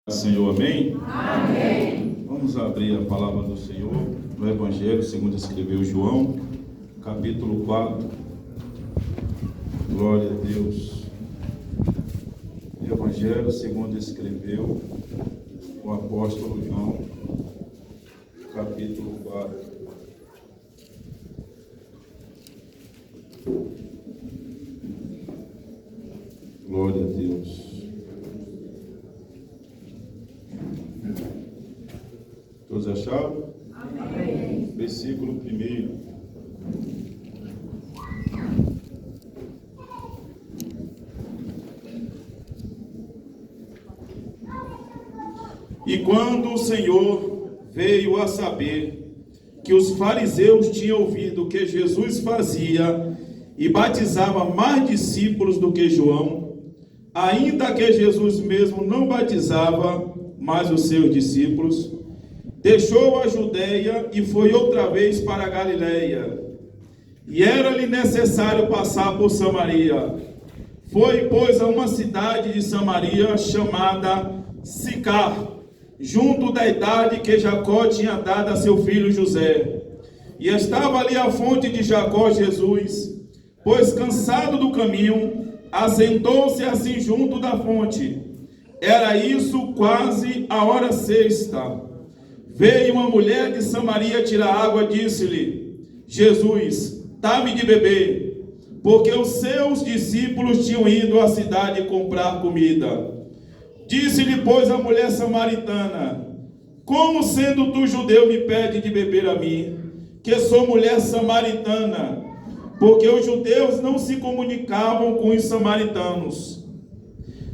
Senhor, amém? Amém. Vamos abrir a palavra do Senhor no Evangelho segundo escreveu João, capítulo 4. Glória a Deus. Evangelho segundo escreveu o apóstolo João, capítulo 4. Glória a Deus. Todos acharam? Amém. Versículo 1. E quando o Senhor veio a saber que os fariseus tinham ouvido que Jesus fazia e batizava mais discípulos do que João, ainda que Jesus mesmo não batizava mais os seus discípulos, deixou a Judeia e foi outra vez para a Galileia. E era-lhe necessário passar por Samaria. Foi, pois, a uma cidade de Samaria chamada Sicar, junto da idade que Jacó tinha dado a seu filho José. E estava ali a fonte de Jacó Jesus, pois cansado do caminho, assentou-se assim junto da fonte. Era isso quase a hora sexta. Veio uma mulher de Samaria tirar água, disse-lhe: Jesus, dá-me de beber, porque os seus discípulos tinham ido à cidade comprar comida. Disse-lhe, pois, a mulher samaritana: como sendo tu judeu me pede de beber a mim, que sou mulher samaritana? Porque os judeus não se comunicavam com os samaritanos.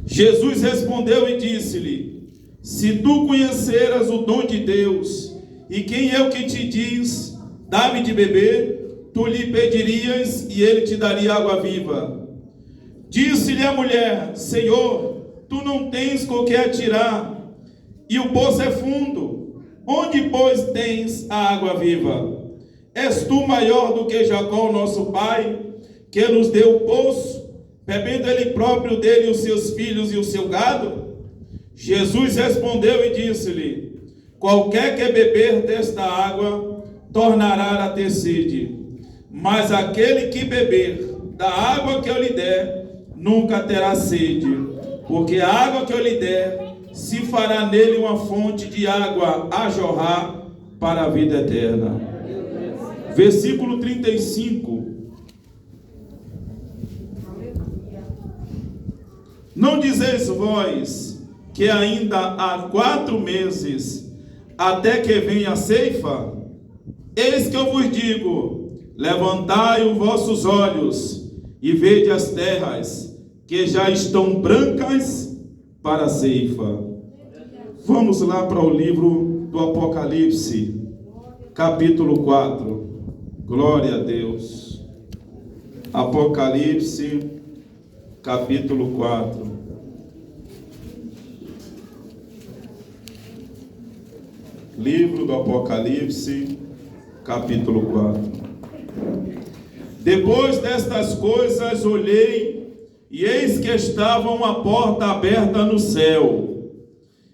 Jesus respondeu e disse-lhe: se tu conheceras o dom de Deus, e quem é o que te diz, dá-me de beber, tu lhe pedirias, e ele te daria água viva. Disse-lhe a mulher: Senhor, tu não tens com que atirar, e o poço é fundo. Onde, pois, tens a água viva? És tu maior do que Jacó, nosso pai, que nos deu o poço, bebendo ele próprio dele os seus filhos e o seu gado? Jesus respondeu e disse-lhe: qualquer que beber desta água tornará a ter sede, mas aquele que beber da água que eu lhe der nunca terá sede, porque a água que eu lhe der se fará nele uma fonte de água a jorrar para a vida eterna. Versículo 35. Não dizeis vós que ainda há 4 meses até que venha a ceifa? Eis que eu vos digo: levantai os vossos olhos e vede as terras, que já estão brancas para a ceifa. Vamos lá para o livro do Apocalipse, capítulo 4. Glória a Deus. Apocalipse, capítulo 4. Livro do Apocalipse, capítulo 4. Depois destas coisas olhei, e eis que estava uma porta aberta no céu.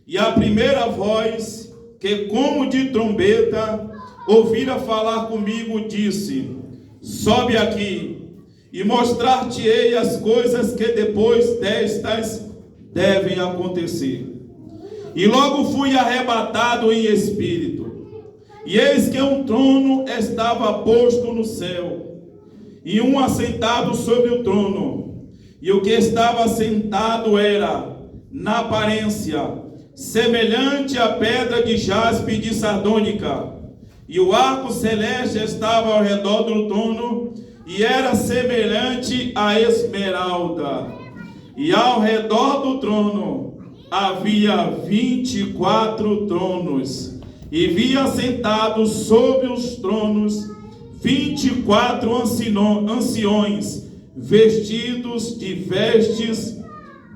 E a primeira voz, que como de trombeta ouvira falar comigo, disse: sobe aqui, e mostrar-te-ei as coisas que depois destas devem acontecer. E logo fui arrebatado em espírito, e eis que um trono estava posto no céu, e um assentado sobre o trono, e o que estava sentado era, na aparência, semelhante à pedra de jaspe e de sardônica, e o arco celeste estava ao redor do trono, e era semelhante à esmeralda, e ao redor do trono havia 24 tronos, e via sentados sobre os tronos 24 anciões, vestidos de vestes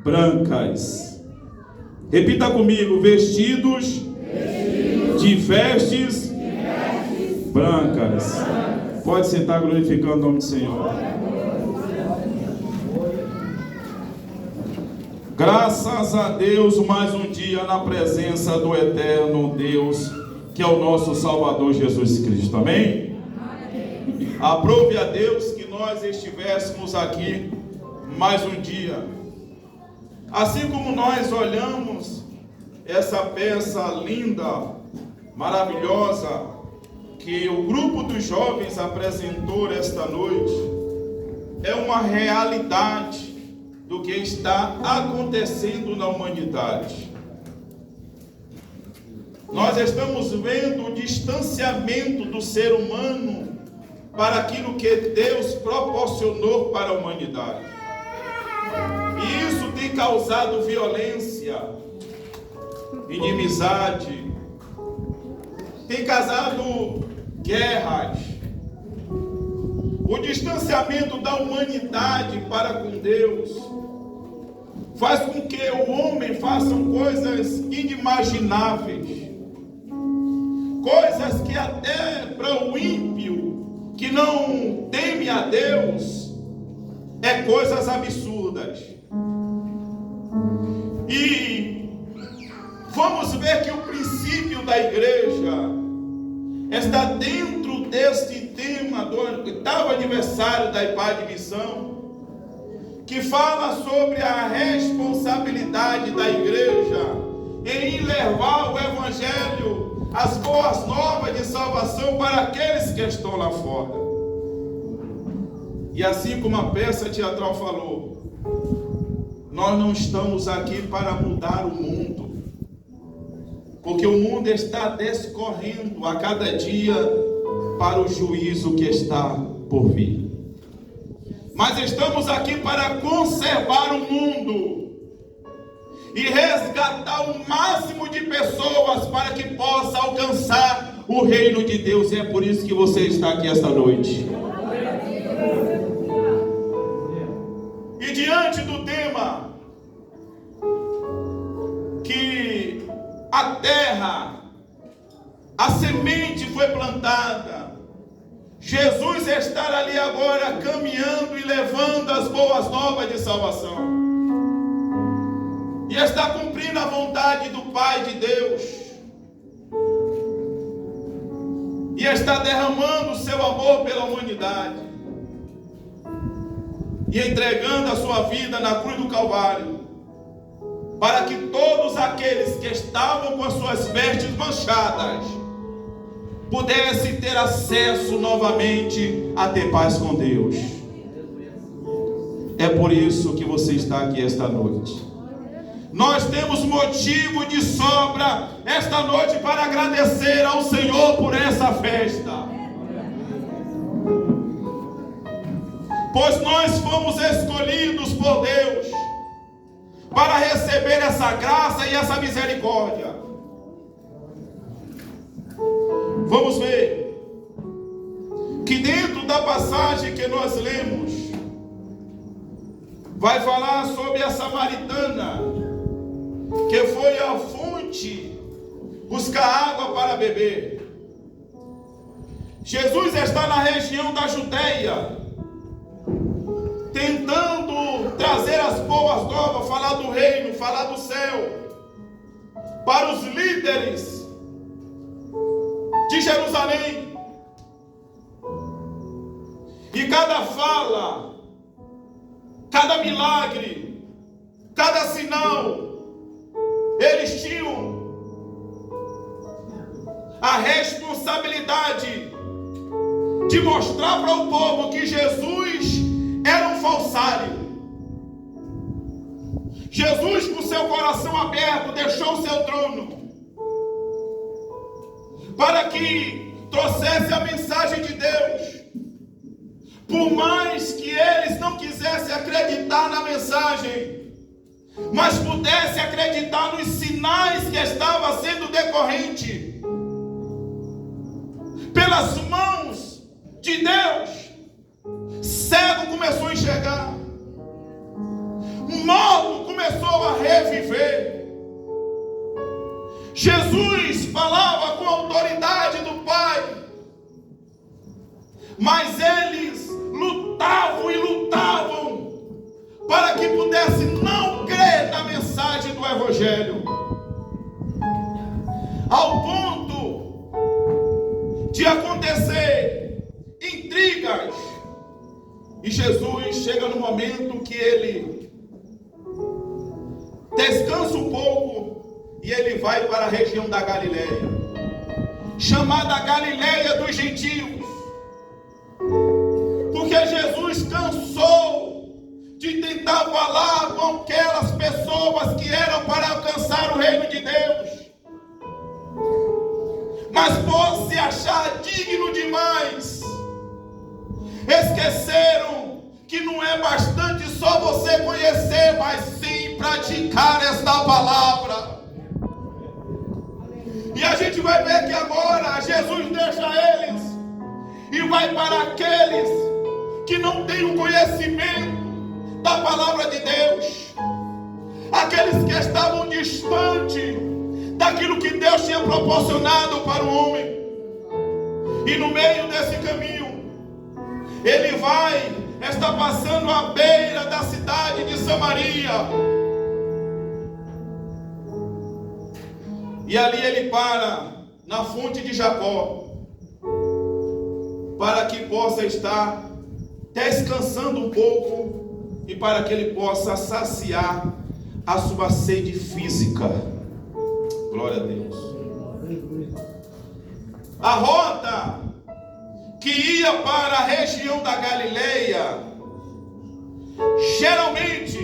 brancas. Repita comigo: vestidos de vestes brancas. Pode sentar, glorificando o nome do Senhor. Graças a Deus, mais um dia na presença do eterno Deus, que é o nosso Salvador Jesus Cristo. Amém? Aprove a Deus que nós estivéssemos aqui mais um dia. Assim como nós olhamos essa peça linda, maravilhosa, que o grupo dos jovens apresentou esta noite, é uma realidade do que está acontecendo na humanidade. Nós estamos vendo o distanciamento do ser humano para aquilo que Deus proporcionou para a humanidade. E isso tem causado violência, inimizade, tem causado guerras. O distanciamento da humanidade para com Deus faz com que o homem faça coisas inimagináveis, coisas que até para o ímpio que não teme a Deus é coisas absurdas. E vamos ver que o princípio da igreja está dentro deste tema do 8º aniversário da IPAD Missão, que fala sobre a responsabilidade da igreja em levar o evangelho, as boas novas de salvação para aqueles que estão lá fora. E assim como a peça teatral falou, nós não estamos aqui para mudar o mundo, porque o mundo está descorrendo a cada dia para o juízo que está por vir. Mas estamos aqui para conservar o mundo e resgatar o máximo de pessoas para que possa alcançar o reino de Deus. E é por isso que você está aqui esta noite. E diante do tema que a terra, a semente foi plantada, Jesus está ali agora caminhando e levando as boas novas de salvação. E está cumprindo a vontade do Pai de Deus. E está derramando o seu amor pela humanidade. E entregando a sua vida na cruz do Calvário, para que todos aqueles que estavam com as suas vestes manchadas pudessem ter acesso novamente a ter paz com Deus. É por isso que você está aqui esta noite. Nós temos motivo de sobra esta noite para agradecer ao Senhor por essa festa. Pois nós fomos escolhidos por Deus para receber essa graça e essa misericórdia. Vamos ver que dentro da passagem que nós lemos, vai falar sobre a samaritana que foi à fonte buscar água para beber. Jesus está na região da Judeia, tentando trazer as boas novas, falar do reino, falar do céu, para os líderes de Jerusalém. E cada fala, cada milagre, cada sinal, eles tinham a responsabilidade de mostrar para o povo que Jesus era um falsário. Jesus, com seu coração aberto, deixou o seu trono para que trouxesse a mensagem de Deus. Por mais que eles não quisessem acreditar na mensagem, mas pudessem acreditar nos sinais que estava sendo decorrente pelas mãos de Deus, cego começou a enxergar, morto começou a reviver. Jesus falava com a autoridade do Pai, mas eles lutavam e lutavam para que pudessem não crer na mensagem Evangelho, ao ponto de acontecer intrigas. E Jesus chega no momento que ele descansa um pouco e ele vai para a região da Galileia, chamada Galileia dos Gentios, porque Jesus cansou de tentar falar com aquelas pessoas que eram para alcançar o reino de Deus, mas por se achar digno demais, esqueceram que não é bastante só você conhecer, mas sim praticar esta palavra. E a gente vai ver que agora Jesus deixa eles e vai para aqueles que não têm o conhecimento da palavra de Deus, aqueles que estavam distantes daquilo que Deus tinha proporcionado para o homem. E no meio desse caminho, ele está passando à beira da cidade de Samaria. E ali ele para na fonte de Jacó, para que possa estar descansando um pouco e para que ele possa saciar a sua sede física. Glória a Deus. A rota que ia para a região da Galileia, geralmente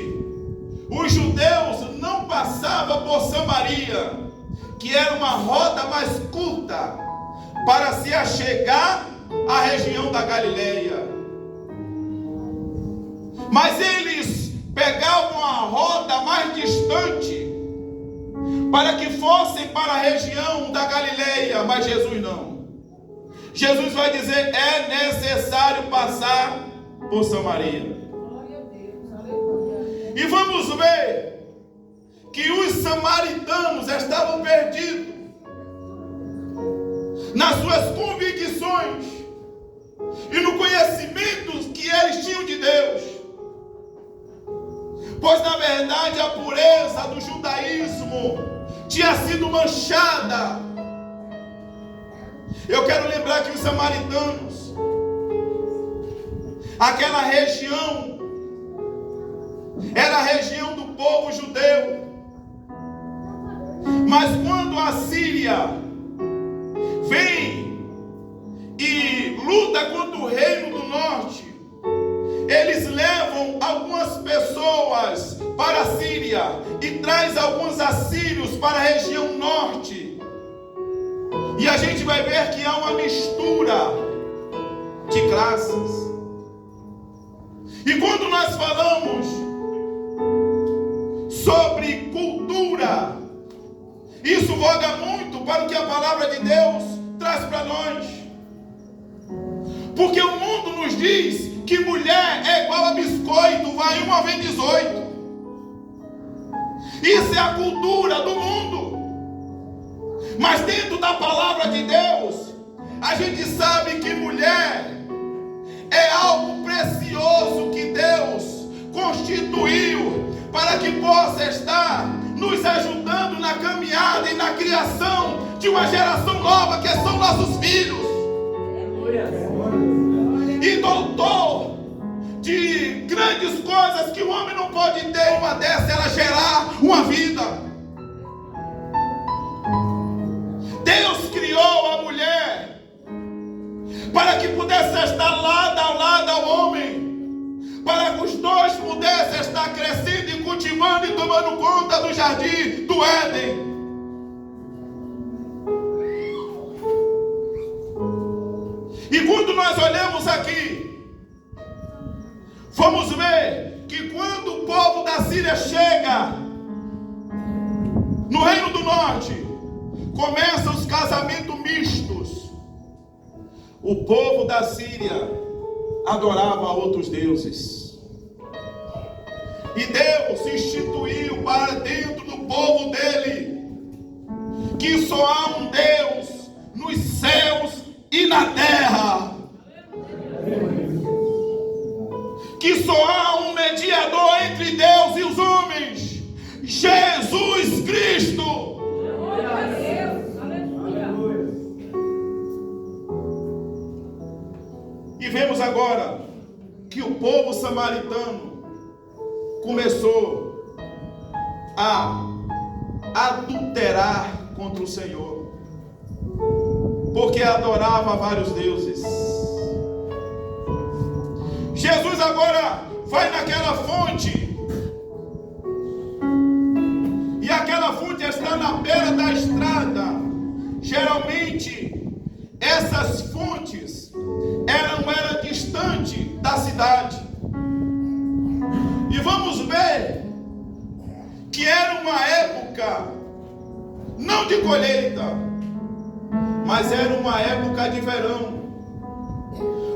os judeus não passavam por Samaria, que era uma rota mais curta para se achegar à região da Galileia, mas eles pegavam a rota mais distante para que fossem para a região da Galileia, mas Jesus não. Jesus vai dizer: é necessário passar por Samaria. E vamos ver que os samaritanos estavam perdidos nas suas convicções e no conhecimento que eles tinham de Deus, pois na verdade a pureza do judaísmo tinha sido manchada. Eu quero lembrar que os samaritanos, aquela região, era a região do povo judeu. Mas quando a Síria vem e luta contra o reino do norte, eles levam algumas pessoas para a Síria e traz alguns assírios para a região norte. E a gente vai ver que há uma mistura de classes. E quando nós falamos sobre cultura, isso voga muito para o que a palavra de Deus traz para nós. Porque o mundo nos diz que mulher é igual a biscoito, vai uma vem 18. Isso é a cultura do mundo. Mas dentro da palavra de Deus, a gente sabe que mulher é algo precioso que Deus constituiu para que possa estar nos ajudando na caminhada e na criação de uma geração nova, que são nossos filhos. E doutor de grandes coisas que o homem não pode ter, uma dessas era gerar uma vida. Deus criou a mulher para que pudesse estar lado ao lado ao homem, para que os dois pudessem estar crescendo e cultivando e tomando conta do jardim do Éden. E quando nós olhamos aqui, vamos ver que quando o povo da Síria chega no Reino do Norte, começam os casamentos mistos. O povo da Síria adorava outros deuses. E Deus instituiu para dentro do povo dele que só há um Deus nos céus e na terra. Que só há um mediador entre Deus e os homens, Jesus Cristo. Glória a Deus. Aleluia. E vemos agora que o povo samaritano começou a adulterar contra o Senhor, porque adorava vários deuses. Jesus agora vai naquela fonte, e aquela fonte está na beira da estrada. Geralmente essas fontes eram distante da cidade, e vamos ver que era uma época não de colheita, mas era uma época de verão,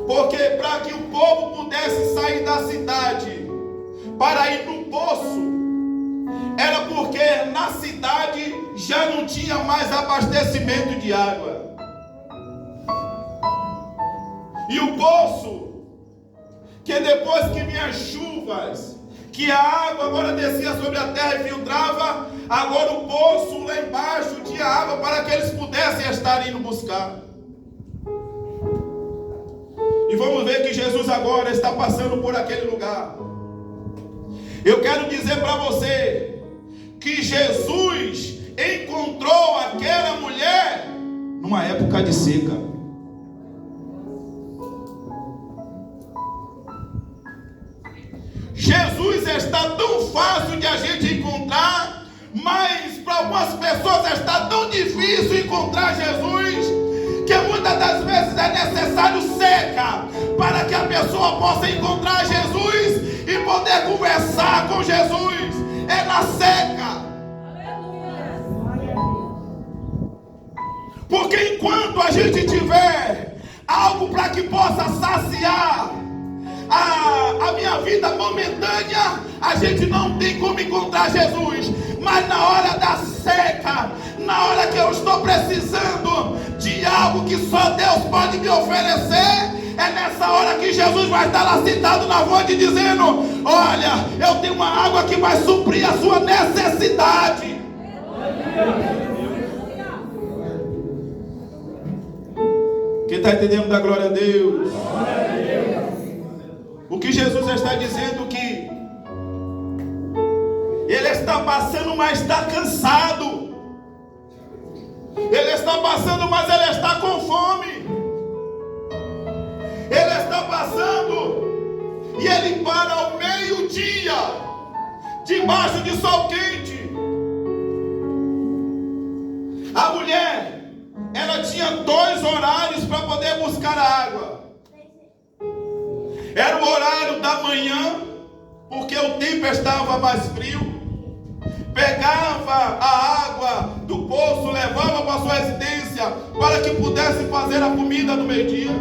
porque para que o povo pudesse sair da cidade para ir no poço, era porque na cidade já não tinha mais abastecimento de água. E o poço, que depois que vinham as chuvas, que a água agora descia sobre a terra e filtrava, agora o poço lá embaixo tinha água para que eles pudessem estar indo buscar. E vamos ver que Jesus agora está passando por aquele lugar. Eu quero dizer para você que Jesus encontrou aquela mulher numa época de seca. Jesus está tão fácil de a gente encontrar, mas para algumas pessoas está tão difícil encontrar Jesus, que muitas das vezes é necessário seca para que a pessoa possa encontrar Jesus e poder conversar com Jesus. É na seca. Porque enquanto a gente tiver algo para que possa saciar a minha vida momentânea, a gente não tem como encontrar Jesus. Mas na hora da seca, na hora que eu estou precisando de algo que só Deus pode me oferecer, é nessa hora que Jesus vai estar lá sentado na fonte dizendo: olha, eu tenho uma água que vai suprir a sua necessidade. Quem está entendendo da glória a Deus? O que Jesus está dizendo que ele está passando, mas está cansado. Ele está passando, mas ele está com fome. Ele está passando e ele para ao meio-dia, debaixo de sol quente. A mulher, ela tinha 2 horários para poder buscar a água. Era o horário da manhã, porque o tempo estava mais frio. Pegava a água do poço, levava para sua residência, para que pudesse fazer a comida do meio-dia.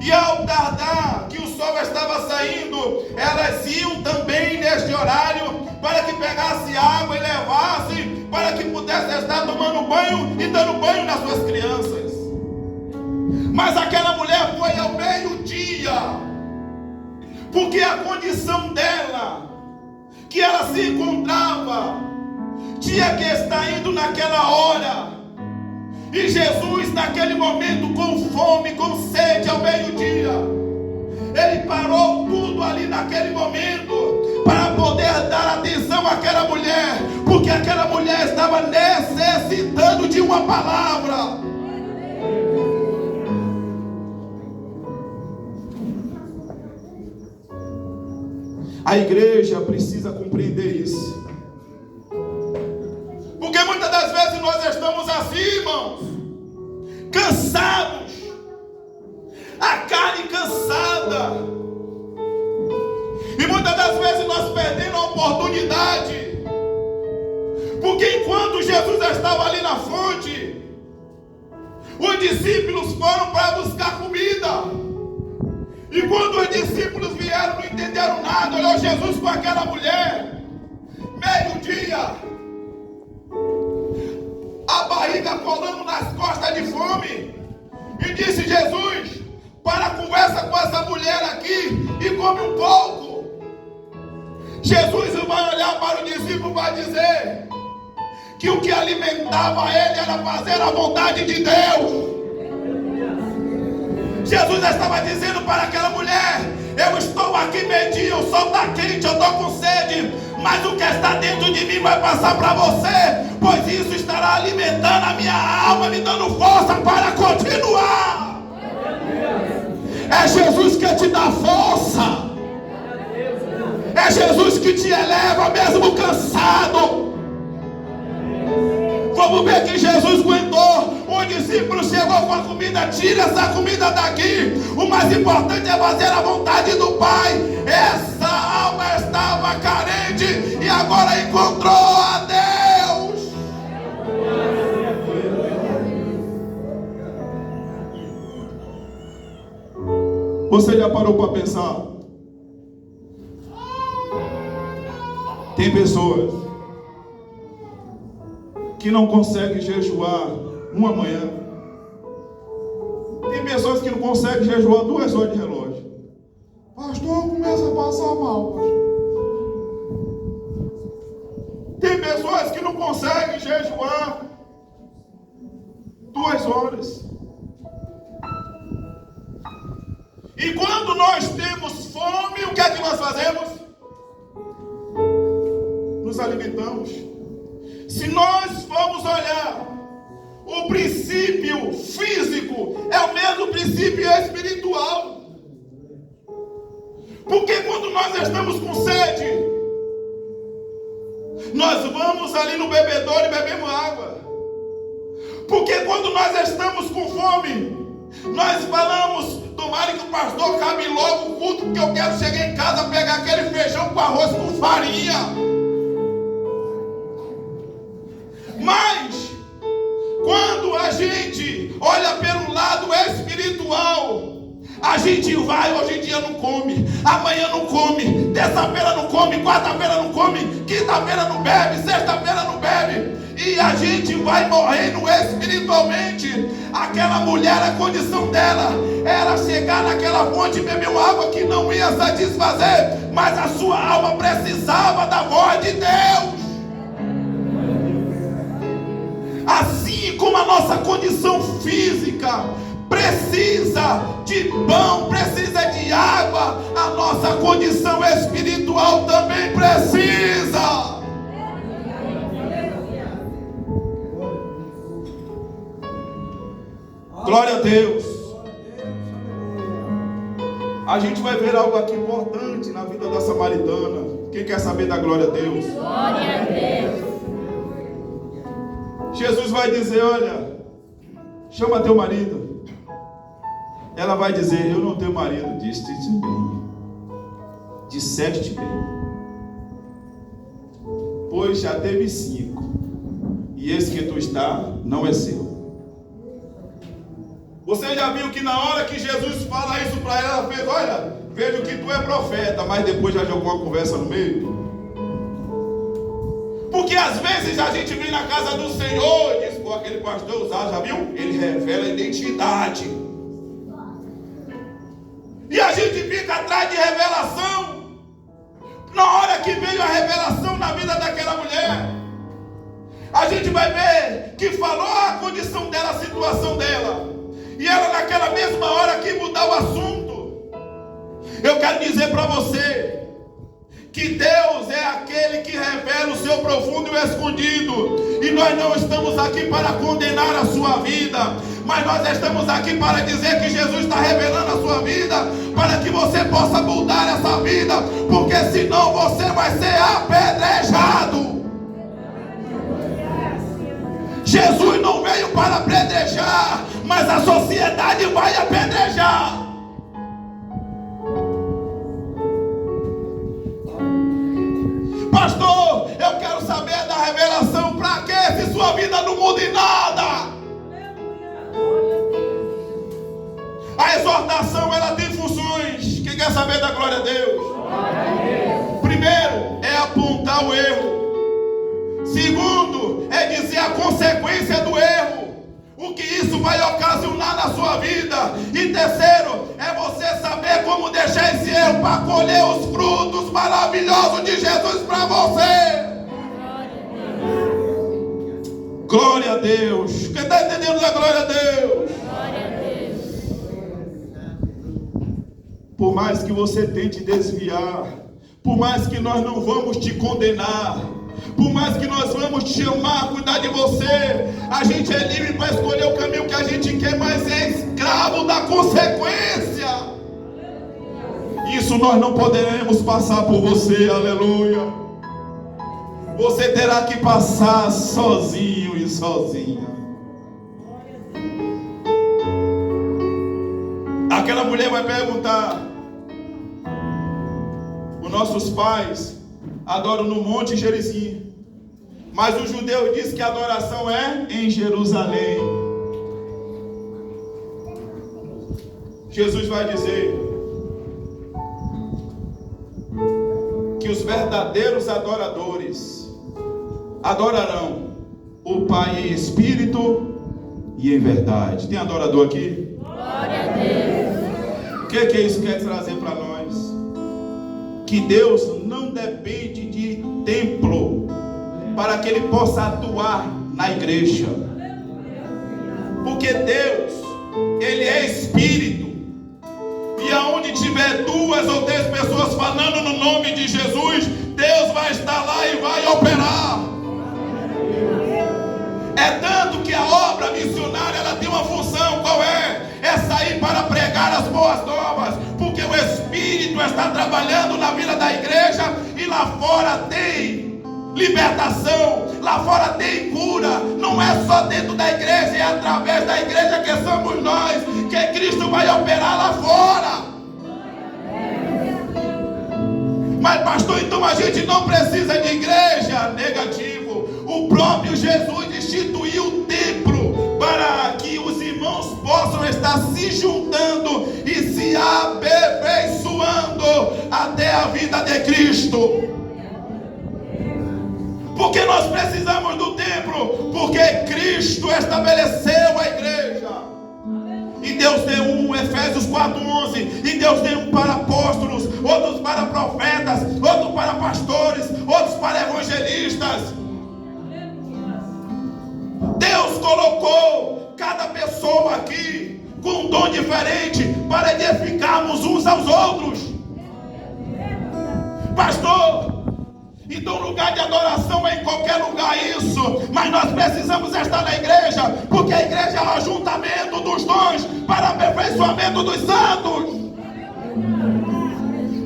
E ao tardar, que o sol estava saindo, elas iam também neste horário, para que pegasse água e levasse, para que pudesse estar tomando banho e dando banho nas suas crianças. Mas aquela mulher foi ao meio-dia, porque a condição dela, que ela se encontrava, tinha que estar indo naquela hora. E Jesus, naquele momento, com fome, com sede, ao meio-dia, ele parou tudo ali naquele momento para poder dar atenção àquela mulher, porque aquela mulher estava necessitando de uma palavra. A igreja precisa compreender isso. Porque muitas das vezes nós estamos assim, irmãos, cansados, a carne cansada, e muitas das vezes nós perdemos a oportunidade, porque enquanto Jesus estava ali na fonte, os discípulos foram para buscar comida. E quando os discípulos vieram, não entenderam nada. Olhou Jesus com aquela mulher, meio-dia, a barriga colando nas costas de fome, e disse: Jesus, para, conversa com essa mulher aqui e come um pouco. Jesus vai olhar para o discípulo e vai dizer que o que alimentava ele era fazer a vontade de Deus. Jesus estava dizendo para aquela mulher: eu estou aqui medinho, o sol está quente, eu estou com sede, mas o que está dentro de mim vai passar para você, pois isso estará alimentando a minha alma, me dando força para continuar. É Jesus que te dá força, é Jesus que te eleva mesmo cansado. Vamos ver que Jesus aguentou. O discípulo chegou com a comida: tira essa comida daqui, o mais importante é fazer a vontade do Pai. Essa alma estava carente e agora encontrou a Deus. Você já parou para pensar? Tem pessoas que não conseguem jejuar uma manhã. Tem pessoas que não conseguem jejuar 2 horas de relógio. Pastor, começa a passar mal, pastor. Tem pessoas que não conseguem jejuar 2 horas. E quando nós temos fome, o que é que nós fazemos? Nos alimentamos. Se nós formos olhar, o princípio físico é o mesmo princípio espiritual. Porque quando nós estamos com sede, nós vamos ali no bebedouro e bebemos água. Porque quando nós estamos com fome, nós falamos: tomara que o pastor acabe logo o culto, porque eu quero chegar em casa, pegar aquele feijão com arroz com farinha. Mas quando a gente olha pelo lado espiritual, a gente vai, hoje em dia não come, amanhã não come, terça-feira não come, quarta-feira não come, quinta-feira não bebe, sexta-feira não bebe, e a gente vai morrendo espiritualmente. Aquela mulher, a condição dela era chegar naquela fonte e beber uma água que não ia satisfazer, mas a sua alma precisava da voz de Deus. Assim como a nossa condição física precisa de pão, precisa de água, a nossa condição espiritual também precisa. Glória a Deus. A gente vai ver algo aqui importante na vida da samaritana. Quem quer saber da glória a Deus? Glória a Deus. Jesus vai dizer: olha, chama teu marido. Ela vai dizer: eu não tenho marido. Disse-te bem, disseste bem, pois já teve 5, e esse que tu está não é seu. Você já viu que na hora que Jesus fala isso para ela, ela fez: olha, vejo que tu é profeta, mas depois já jogou uma conversa no meio? Porque às vezes a gente vem na casa do Senhor e diz: pô, aquele pastor usado, já viu? Ele revela a identidade. E a gente fica atrás de revelação. Na hora que veio a revelação na vida daquela mulher, a gente vai ver que falou a condição dela, a situação dela, e ela naquela mesma hora que mudar o assunto. Eu quero dizer para você que Deus é aquele que revela o seu profundo e o escondido. E nós não estamos aqui para condenar a sua vida, mas nós estamos aqui para dizer que Jesus está revelando a sua vida, para que você possa mudar essa vida, porque senão você vai ser apedrejado. Jesus não veio para apedrejar, mas a sociedade vai apedrejar. Pastor, eu quero saber da revelação. Para quê? Se sua vida não muda em nada. A exortação, ela tem funções. Quem quer saber da glória a Deus? Primeiro, é apontar o erro. Segundo, é dizer a consequência do erro, o que isso vai ocasionar na sua vida. E terceiro, é você saber como deixar esse erro para colher os frutos maravilhosos de Jesus para você. Glória a Deus. Quem está entendendo a glória a Deus? Glória a Deus. Por mais que você tente desviar, por mais que nós não vamos te condenar, por mais que nós vamos te chamar, cuidar de você, a gente é livre para escolher o caminho que a gente quer, mas é escravo da consequência. Isso nós não poderemos passar por você, aleluia. Você terá que passar sozinho e sozinha. Aquela mulher vai perguntar: os nossos pais adoram no Monte Gerizim, mas o judeu diz que a adoração é em Jerusalém. Jesus vai dizer que os verdadeiros adoradores adorarão o Pai em espírito e em verdade. Tem adorador aqui? Glória a Deus. O que isso quer trazer para nós? Que Deus não depende de templo para que Ele possa atuar na igreja. Porque Deus, Ele é espírito. E aonde tiver 2 ou 3 pessoas falando no nome de Jesus, Deus vai estar lá e vai operar. É tanto que a obra missionária, ela tem uma função. Qual é? É sair para pregar as boas novas, porque o Espírito está trabalhando na vida da igreja, e lá fora tem libertação, lá fora tem cura. Não é só dentro da igreja, é através da igreja que somos nós, que Cristo vai operar lá fora. Mas pastor, então a gente não precisa de igreja? Negativo. O próprio Jesus instituiu o templo para que os irmãos possam estar se juntando e se aperfeiçoando até a vida de Cristo. Porque nós precisamos do templo? Porque Cristo estabeleceu a igreja. E Deus tem um, Efésios 4:11, e Deus tem um para apóstolos, outros para profetas, outros para pastores, outros para evangelistas. Deus colocou cada pessoa aqui com um dom diferente para edificarmos uns aos outros. Pastor, então lugar de adoração é em qualquer lugar, isso. Mas nós precisamos estar na igreja, porque a igreja é o ajuntamento dos dons para aperfeiçoamento dos santos.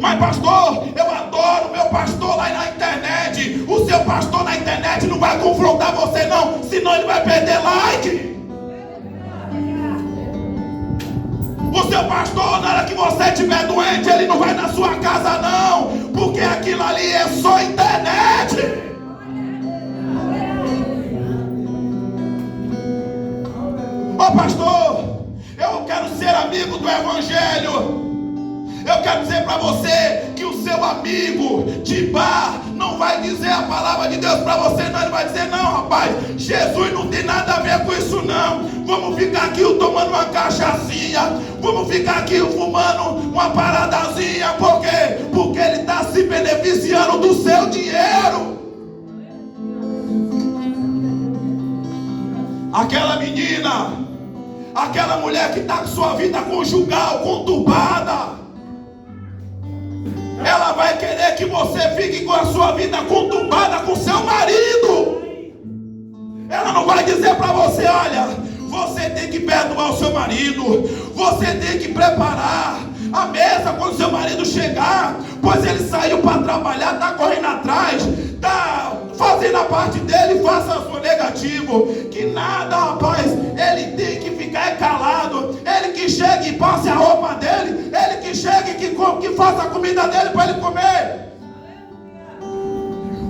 Mas pastor, eu adoro meu pastor lá na internet. O seu pastor na internet não vai confrontar você não, senão ele vai perder like. O seu pastor, na hora que você estiver doente, ele não vai na sua casa não, porque aquilo ali é só internet. Ô pastor, eu quero ser amigo do evangelho. Eu quero dizer para você que o seu amigo de bar não vai dizer a palavra de Deus para você não. Ele vai dizer: não, rapaz, Jesus não tem nada a ver com isso não. Vamos ficar aqui tomando uma cachaçinha, vamos ficar aqui fumando uma paradazinha. Por quê? Porque ele está se beneficiando do seu dinheiro. Aquela menina, aquela mulher que está com sua vida conjugal conturbada, ela vai querer que você fique com a sua vida conturbada com seu marido. Ela não vai dizer para você: olha, você tem que perdoar o seu marido, você tem que preparar a mesa quando seu marido chegar, pois ele saiu para trabalhar, está correndo atrás, está fazendo a parte dele, faça a sua. Negativo. Que nada, rapaz, ele tem que ficar calado. Ele que chegue e passe a roupa dele, ele que chegue e que faça a comida dele para ele comer.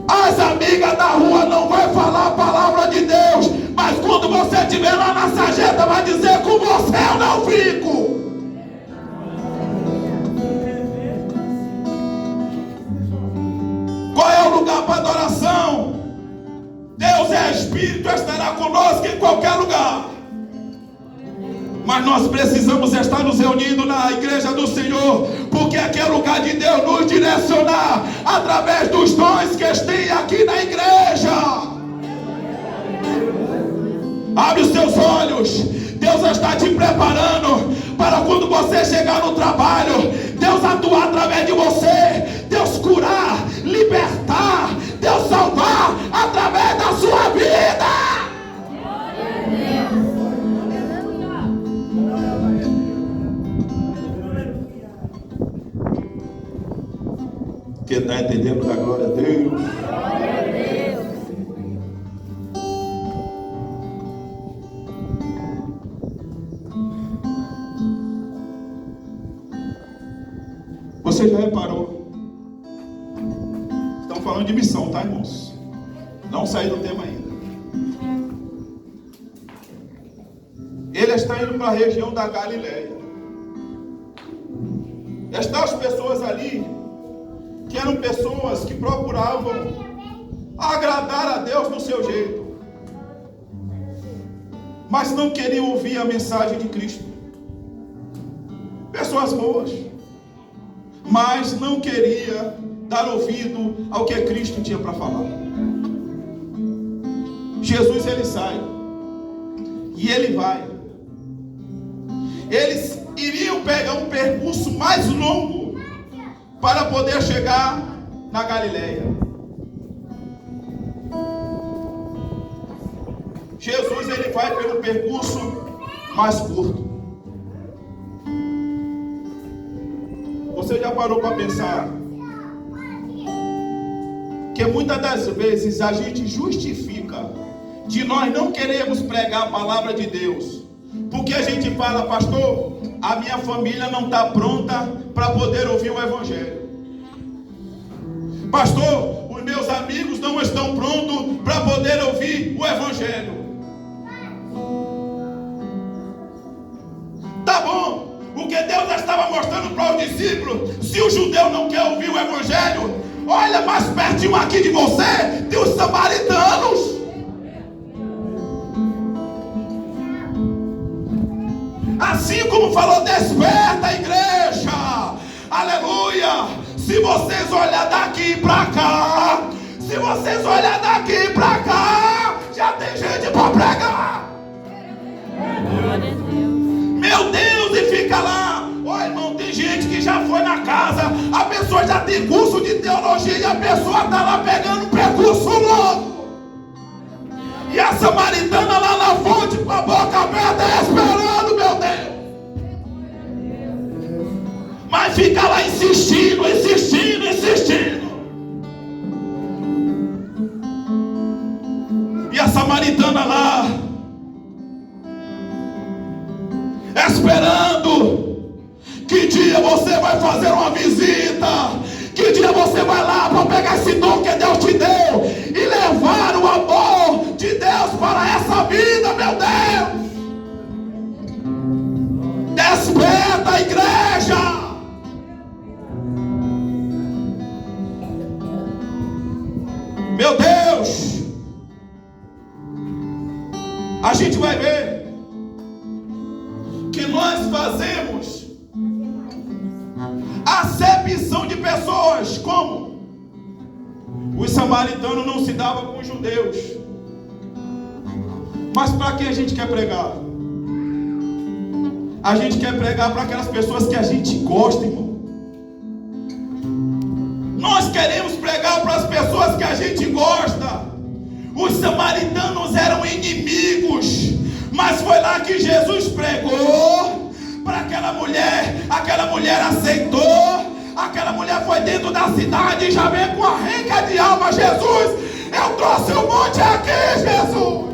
As amigas da rua não vai falar a palavra de Deus, mas quando você estiver lá na sarjeta, vai dizer: com você eu não fico. Qual é o lugar para adoração? Deus é Espírito, estará conosco em qualquer lugar. Mas nós precisamos estar nos reunindo na igreja do Senhor, porque aqui é lugar de Deus nos direcionar através dos dons que tem aqui na igreja. Abre os seus olhos. Deus está te preparando para quando você chegar no trabalho, Deus atuar através de você, Deus curar, libertar, Deus salvar através da sua vida. Quem está entendendo da glória a Deus? Você já reparou? Estamos falando de missão, tá, irmãos? Não saí do tema ainda. Ele está indo para a região da Galileia. Estão as pessoas ali que eram pessoas que procuravam agradar a Deus do seu jeito, mas não queriam ouvir a mensagem de Cristo. Pessoas boas, mas não queria dar ouvido ao que Cristo tinha para falar. Jesus, ele sai e ele vai. Eles iriam pegar um percurso mais longo para poder chegar na Galileia. Jesus, ele vai pelo percurso mais curto. Você já parou para pensar que muitas das vezes a gente justifica de nós não queremos pregar a palavra de Deus, porque a gente fala: pastor, a minha família não está pronta para poder ouvir o Evangelho. Pastor, os meus amigos não estão prontos para poder ouvir o Evangelho. Tá bom, o que Deus estava mostrando para os discípulos: se o judeu não quer ouvir o Evangelho, olha mais pertinho aqui de você, tem os samaritanos. Assim como falou: desperta, igreja, aleluia. Se vocês olharem daqui para cá, se vocês olharem daqui para cá, já tem gente para pregar. Meu Deus, e fica lá. Ó, irmão, tem gente que já foi na casa, a pessoa já tem curso de teologia e a pessoa está lá pegando percurso logo. E a samaritana lá na fonte com a boca aberta esperando, meu Deus. Mas fica lá insistindo, insistindo, insistindo. E a samaritana lá esperando. Que dia você vai fazer uma visita? Que dia você vai lá para pegar esse dom que Deus te deu e levar o amor de Deus para essa vida, meu Deus? Desperta, igreja! Meu Deus! A gente vai ver que nós fazemos acepção de pessoas. Como? Os samaritanos não se davam com os judeus. Mas para quem a gente quer pregar? A gente quer pregar para aquelas pessoas que a gente gosta, irmão. Nós queremos pregar para as pessoas que a gente gosta. Os samaritanos eram inimigos, mas foi lá que Jesus pregou para aquela mulher aceitou. Aquela mulher foi dentro da cidade e já veio com a renca de alma: Jesus, eu trouxe um monte aqui, Jesus.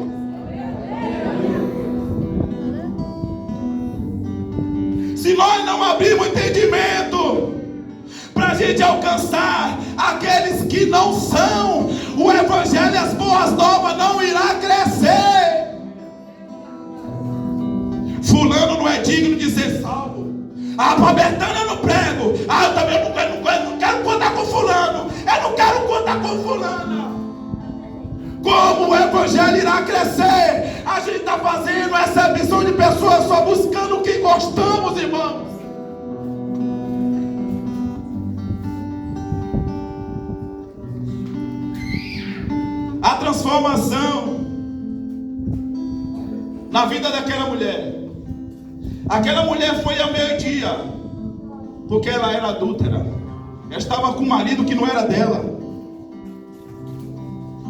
Se nós não abrirmos entendimento para a gente alcançar aqueles que não são, o Evangelho e as boas novas não irá crescer. Fulano não é digno de ser salvo. Para Betânia eu não prego. Eu também não quero contar com fulano. Eu não quero contar com fulana. Como o Evangelho irá crescer? A gente está fazendo essa missão multidão de pessoas só buscando o que gostamos, irmãos. A transformação na vida daquela mulher. Aquela mulher foi ao meio-dia, porque ela era adúltera. Ela estava com um marido que não era dela.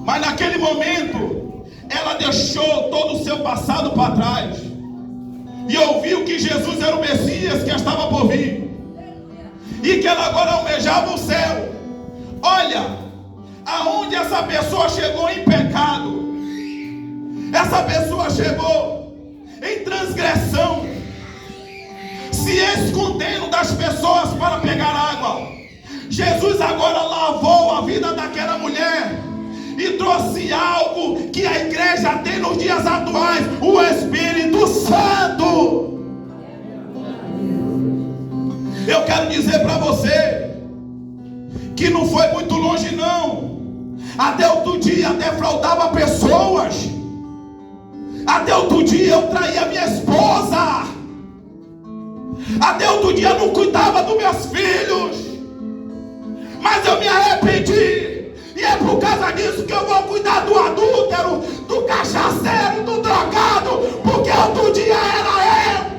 Mas naquele momento, ela deixou todo o seu passado para trás e ouviu que Jesus era o Messias que estava por vir, e que ela agora almejava o céu. Olha, aonde essa pessoa chegou em pecado, essa pessoa chegou em transgressão, se escondendo das pessoas para pegar água. Jesus agora lavou a vida daquela mulher e trouxe algo que a igreja tem nos dias atuais: o Espírito Santo. Eu quero dizer para você que não foi muito longe não. Até outro dia eu defraudava pessoas. Até outro dia eu traía minha esposa. Até outro dia eu não cuidava dos meus filhos. Mas eu me arrependi. E é por causa disso que eu vou cuidar do adúltero, do cachaceiro, do drogado, porque outro dia era eu.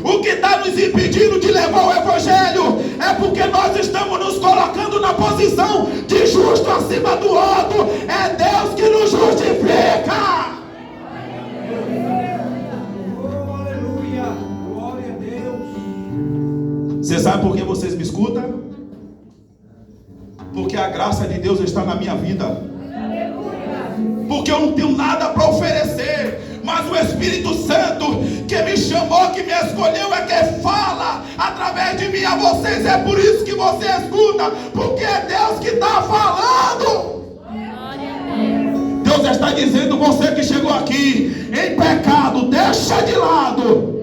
O que está nos impedindo de levar o evangelho é porque nós estamos nos colocando na posição de justo acima do outro. É Deus que nos justifica. Você sabe por que vocês me escutam? Porque a graça de Deus está na minha vida. Porque eu não tenho nada para oferecer, mas o Espírito Santo que me chamou, que me escolheu, é que fala através de mim a vocês. É por isso que você escuta, porque é Deus que está falando. Deus está dizendo: você que chegou aqui em pecado, deixa de lado.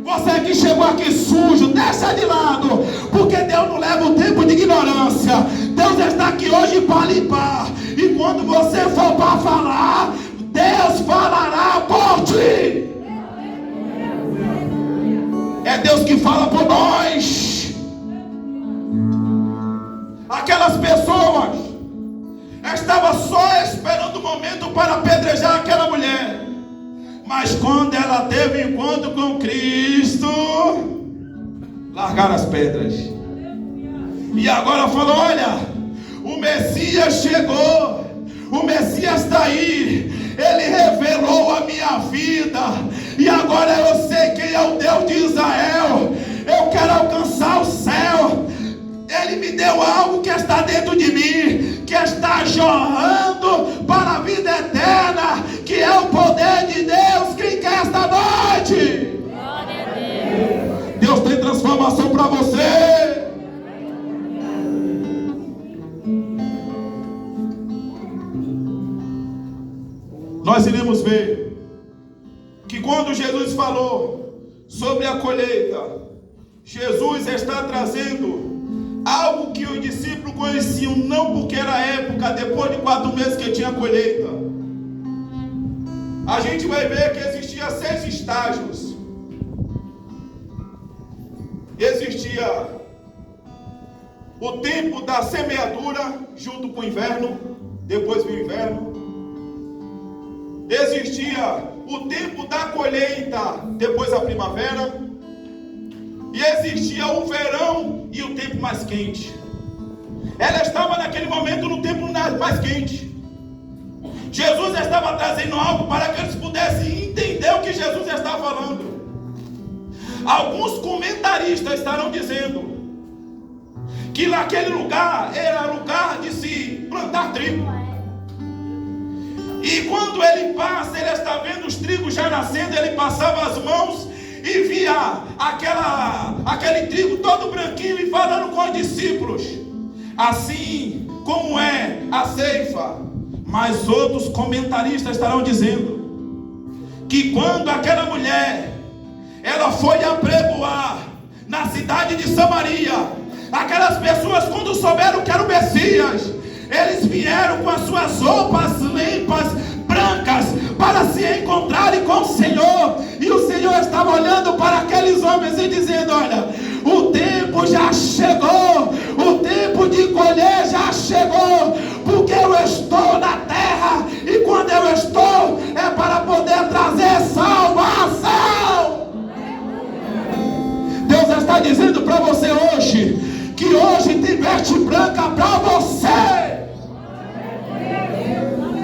Você que chegou aqui sujo, deixa de lado, porque Deus não leva o tempo de ignorância. Deus está aqui hoje para limpar. E quando você for para falar, Deus falará por ti. É Deus que fala por nós. Aquelas pessoas estavam só esperando o momento para apedrejar aquela mulher. Mas quando ela teve encontro com Cristo, largaram as pedras. E agora falou: olha, o Messias chegou, o Messias está aí, ele revelou a minha vida, e agora eu sei quem é o Deus de Israel. Eu quero alcançar o céu. Ele me deu algo que está dentro de mim, que está jorrando para a vida eterna, que é o poder de Deus. Quem quer esta noite? Glória a Deus. Deus tem transformação para você. Nós iremos ver que quando Jesus falou sobre a colheita, Jesus está trazendo algo que os discípulos conheciam, não porque era época, depois de 4 meses que tinha colheita. A gente vai ver que existia 6 estágios. Existia o tempo da semeadura junto com o inverno, depois veio o inverno. Existia o tempo da colheita, depois a primavera. E existia o verão e o tempo mais quente. Ela estava naquele momento no tempo mais quente. Jesus estava trazendo algo para que eles pudessem entender o que Jesus estava falando. Alguns comentaristas estarão dizendo que naquele lugar era lugar de se plantar trigo. E quando ele passa, ele está vendo os trigos já nascendo, ele passava as mãos e via aquele trigo todo branquinho e falando com os discípulos: assim como é a ceifa. Mas outros comentaristas estarão dizendo que quando aquela mulher ela foi apregoar na cidade de Samaria, aquelas pessoas, quando souberam que era o Messias, Eles vieram com as suas roupas limpas, brancas, para se encontrarem com o Senhor. E o Senhor estava olhando para aqueles homens e dizendo: olha, o tempo já chegou, o tempo de colher já chegou, porque eu estou na terra, e quando eu estou é para poder trazer salvação. Deus está dizendo para você hoje, que hoje tem veste branca para você.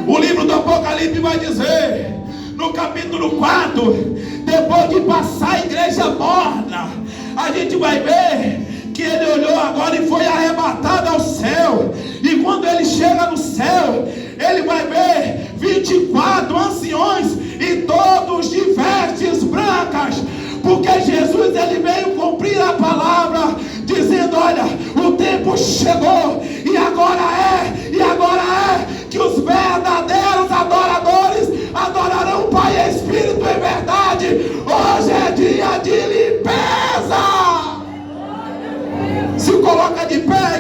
O livro do Apocalipse vai dizer, no capítulo 4, depois de passar a igreja morna, a gente vai ver que ele olhou agora e foi arrebatado ao céu. E quando ele chega no céu, ele vai ver 24 anciões, e todos de vestes brancas, porque Jesus ele veio cumprir a palavra, dizendo: olha, o tempo chegou, e agora é que os verdadeiros adoradores adorarão o Pai em espírito e verdade. Hoje é dia de limpeza. Se coloca de pé